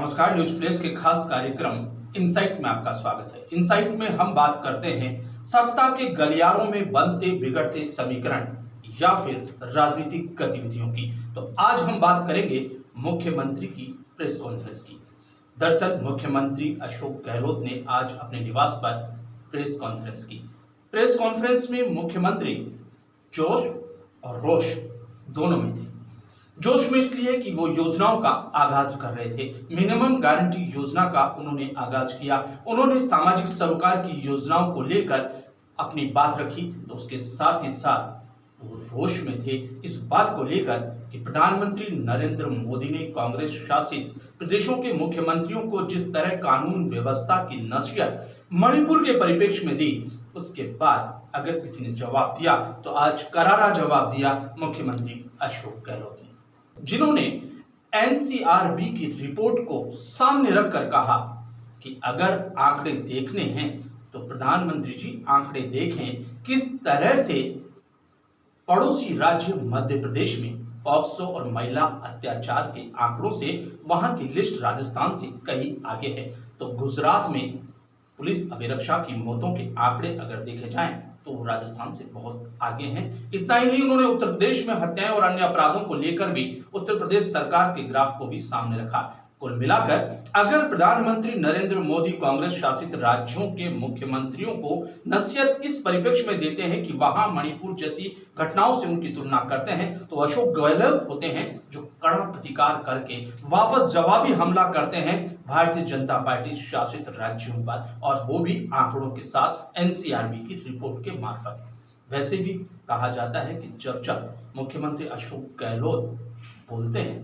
नमस्कार, news flash के खास कार्यक्रम इनसाइट में आपका स्वागत है। इनसाइट में हम बात करते हैं सत्ता के गलियारों में बनते बिगड़ते समीकरण या फिर राजनीतिक गतिविधियों की। तो आज हम बात करेंगे मुख्यमंत्री की प्रेस कॉन्फ्रेंस की। दरअसल मुख्यमंत्री अशोक गहलोत ने आज अपने निवास पर प्रेस कॉन्फ्रेंस की। प्रेस कॉन्फ्रेंस में मुख्यमंत्री जोश और रोश दोनों में थे। जोश में इसलिए कि वो योजनाओं का आगाज कर रहे थे। मिनिमम गारंटी योजना का उन्होंने आगाज किया। उन्होंने सामाजिक सरोकार की योजनाओं को लेकर अपनी बात रखी। तो उसके साथ ही साथ वो रोश में थे इस बात को लेकर कि प्रधानमंत्री नरेंद्र मोदी ने कांग्रेस शासित प्रदेशों के मुख्यमंत्रियों को जिस तरह कानून व्यवस्था की नसीहत मणिपुर के परिप्रेक्ष्य में दी, उसके बाद अगर किसी ने जवाब दिया तो आज करारा जवाब दिया मुख्यमंत्री अशोक गहलोत ने, जिन्होंने एनसीआरबी की रिपोर्ट को सामने रखकर कहा कि अगर आंकड़े देखने हैं तो प्रधानमंत्री जी आंकड़े देखें किस तरह से पड़ोसी राज्य मध्य प्रदेश में पॉक्सो और महिला अत्याचार के आंकड़ों से वहां की लिस्ट राजस्थान से कहीं आगे है। तो गुजरात में पुलिस अभिरक्षा की मौतों के आंकड़े अगर देखे जाएं तो राजस्थान से बहुत आगे हैं। इतना ही नहीं, उन्होंने उत्तर प्रदेश में हत्याएं और अन्य अपराधों को लेकर भी उत्तर प्रदेश सरकार के ग्राफ को भी सामने रखा। कुल मिलाकर अगर प्रधानमंत्री नरेंद्र मोदी कांग्रेस शासित राज्यों के मुख्यमंत्रियों को नसीहत इस परिप्रेक्ष्य में देते हैं कि वहां मणिपुर जैसी घटनाओं से उनकी तुलना करते हैं, तो अशोक गहलोत होते हैं जो कड़ा प्रतिकार करके वापस जवाबी हमला करते हैं भारतीय जनता पार्टी शासित राज्यों पर, और वो भी आंकड़ों के साथ एनसीआरबी की रिपोर्ट के मार्फत। वैसे भी कहा जाता है कि जब जब मुख्यमंत्री अशोक गहलोत बोलते हैं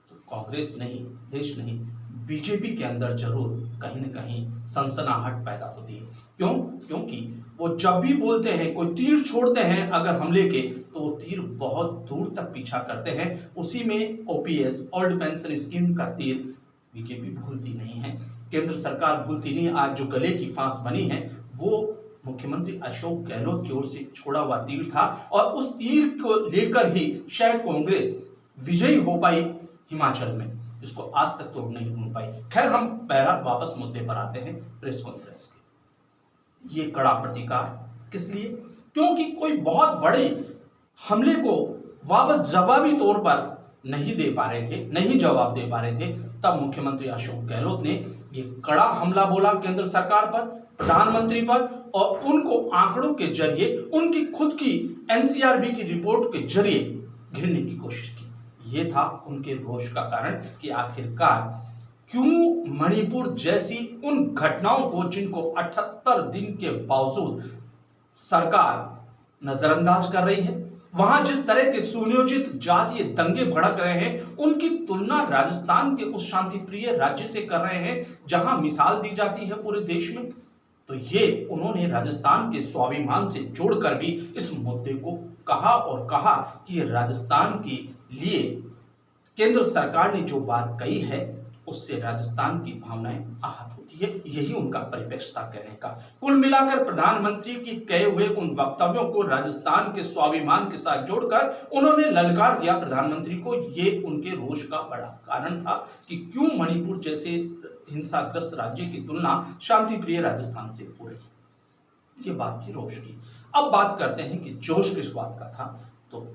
तो कांग्रेस नहीं, देश नहीं, बीजेपी के अंदर जरूर कहीं न कहीं सनसनाहट पैदा होती है। क्यों? क्योंकि वो जब भी बोलते हैं, कोई तीर छोड़ते हैं अगर हमले के, तो वो तीर बहुत दूर तक पीछा करते हैं। उसी में ओपीएस, ओल्ड पेंशन स्कीम का तीर बीजेपी भूलती नहीं है, केंद्र सरकार भूलती नहीं। आज जो गले की फांस बनी है वो मुख्यमंत्री अशोक गहलोत की ओर से छोड़ा हुआ तीर था, और उस तीर को लेकर ही शायद कांग्रेस विजयी हो पाई हिमाचल में, इसको आज तक तोड़ नहीं हो पाई। खैर, हम बहरहाल वापस मुद्दे पर आते हैं प्रेस कॉन्फ्रेंस के। ये कड़ा प्रतिकार किस लिए? क्योंकि कोई बहुत बड़े हमले को वापस जवाबी तौर पर नहीं दे पा रहे थे, नहीं जवाब दे पा रहे थे, तब मुख्यमंत्री अशोक गहलोत ने ये कड़ा हमला बोला केंद्र सरकार पर, प्रधानमंत्री पर, और उनको आंकड़ों के जरिए, उनकी खुद की एनसीआरबी की रिपोर्ट के जरिए घेरने की कोशिश की। ये था उनके रोष का कारण कि आखिरकार क्यों मणिपुर जैसी उन घटनाओं को, जिनको 78 दिन के बावजूद सरकार नजरअंदाज कर रही है, वहां जिस तरह के सुनियोजित जातीय दंगे भड़क रहे हैं, उनकी तुलना राजस्थान के उस शांति प्रिय राज्य से कर रहे हैं जहां मिसाल दी जाती है पूरे देश में। तो ये उन्होंने राजस्थान के स्वाभिमान से जोड़कर भी इस मुद्दे को कहा और कहा कि राजस्थान के लिए केंद्र सरकार ने जो बात कही है उससे राजस्थान की भावनाएं आहत होती है। यही उनका परिप्रेक्ष्य था कहने का। कुल मिलाकर प्रधानमंत्री के कहे हुए उन वक्तव्यों को राजस्थान के स्वाभिमान के साथ जोड़कर उन्होंने ललकार दिया प्रधानमंत्री को। ये उनके रोष का बड़ा कारण था कि क्यों मणिपुर जैसे हिंसाग्रस्त राज्य की तुलना शांति प्रिय राजस्थान से हो रही। ये बात थी रोष की। अब बात करते हैं कि जोश किस बात का था। तो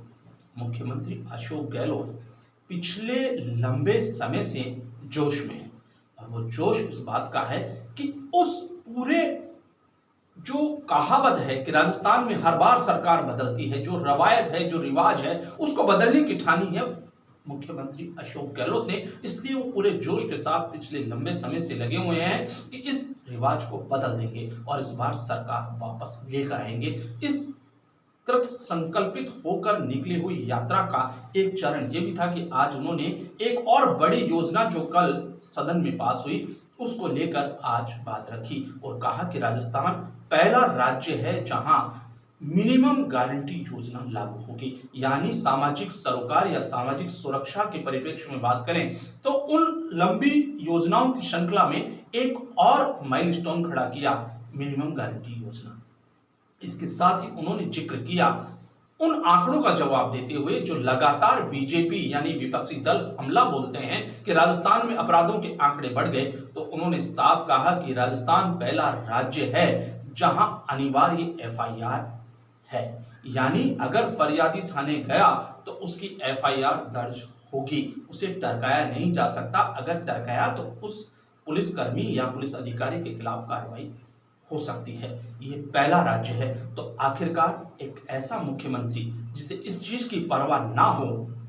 मुख्यमंत्री अशोक गहलोत पिछले लंबे समय से जोश में है, और वो जोश इस बात का है कि उस पूरे जो कहावत है कि राजस्थान में हर बार सरकार बदलती है, जो रवायत है, जो रिवाज है, उसको बदलने की ठानी है मुख्यमंत्री अशोक गहलोत ने। इसलिए वो पूरे जोश के साथ पिछले लंबे समय से लगे हुए हैं कि इस रिवाज को बदल देंगे और इस बार सरकार वापस लेकर आएंगे। इस कृत संकल्पित होकर निकली हुई यात्रा का एक चरण ये भी था कि आज उन्होंने एक और बड़ी योजना जो कल सदन में पास हुई उसको लेकर आज बात रखी और कहा कि राजस्थान पहला राज्य है जहां मिनिमम गारंटी योजना लागू होगी। यानी सामाजिक सरोकार या सामाजिक सुरक्षा के परिप्रेक्ष्य में बात करें तो उन लंबी योजनाओं की श्रृंखला में एक और माइलस्टोन खड़ा किया, मिनिमम गारंटी योजना। इसके साथ ही उन्होंने जिक्र किया उन आंकड़ों का जवाब देते हुए जो लगातार बीजेपी यानी विपक्षी दल हमला बोलते हैं कि राजस्थान में अपराधों के आंकड़े बढ़ गए, तो उन्होंने साफ कहा कि राजस्थान पहला राज्य है जहां अनिवार्य एफआईआर है, यानी अगर फरियादी थाने गया तो उसकी एफआईआर दर्ज होगी, उसे टरकाया नहीं जा सकता। अगर टरकाया तो उस पुलिसकर्मी या पुलिस अधिकारी के खिलाफ कार्रवाई हो सकती है। ये पहला राज्य है। तो आखिरकार एक ऐसा मुख्यमंत्री जिसे इस चीज की परवाह ना हो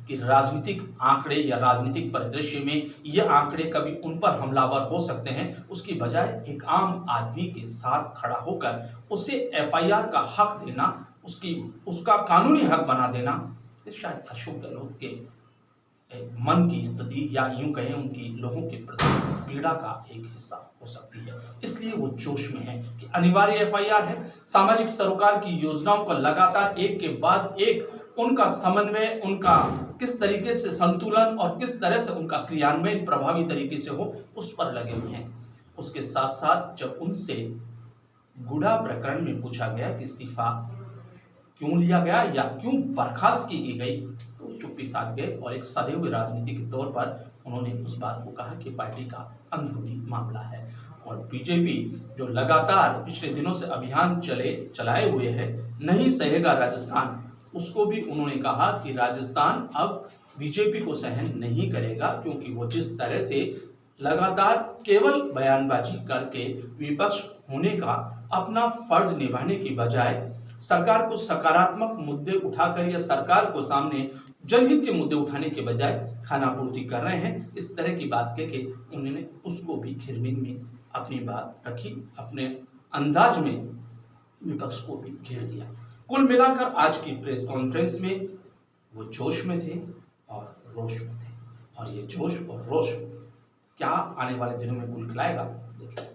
कि राजनीतिक आंकड़े या राजनीतिक परिदृश्य में ये आंकड़े कभी उन पर हमलावर हो सकते हैं, उसकी बजाय एक आम आदमी के साथ खड़ा होकर उसे एफआईआर का हक देना, उसका कानूनी हक बना देना, ये शायद अशोक गहलोत के मन की स्थिति या यूं कहें उनकी लोगों के प्रति पीड़ा का एक हिस्सा हो सकती है। इसलिए वो जोश में है कि अनिवार्य एफआईआर है। सामाजिक सरोकार की योजनाओं का लगातार एक के बाद एक उनका समन्वय, उनका किस तरीके से संतुलन और किस तरह से उनका क्रियान्वयन प्रभावी तरीके से हो, उस पर लगे हुए हैं। उसके साथ साथ जब उनसे गुड़ा प्रकरण में पूछा गया कि इस्तीफा क्यों लिया गया या क्यों बर्खास्त की गई, तो चुप्पी साध गए और एक सधे हुए राजनीति के तौर पर उन्होंने उस बात को कहा कि पार्टी का अंदरूनी मामला है। और बीजेपी जो लगातार पिछले दिनों से अभियान चलाए हुए है, नहीं सहेगा राजस्थान, उसको भी उन्होंने कहा कि राजस्थान अब बीजेपी को सहन नहीं करेगा, क्योंकि वो जिस तरह से लगातार केवल बयानबाजी करके विपक्ष होने का अपना फर्ज निभाने की बजाय सरकार को सकारात्मक मुद्दे उठाकर या सरकार को सामने जनहित के मुद्दे उठाने के बजाय खानापूर्ति कर रहे हैं, इस तरह की बात कह के उन्होंने उसको भी खिरमिन में अपनी बात रखी, अपने अंदाज में विपक्ष को भी घेर दिया। कुल मिलाकर आज की प्रेस कॉन्फ्रेंस में वो जोश में थे और रोष में थे, और ये जोश और रोष क्या आने वाले दिनों में कुल खिलाएगा, देखिए।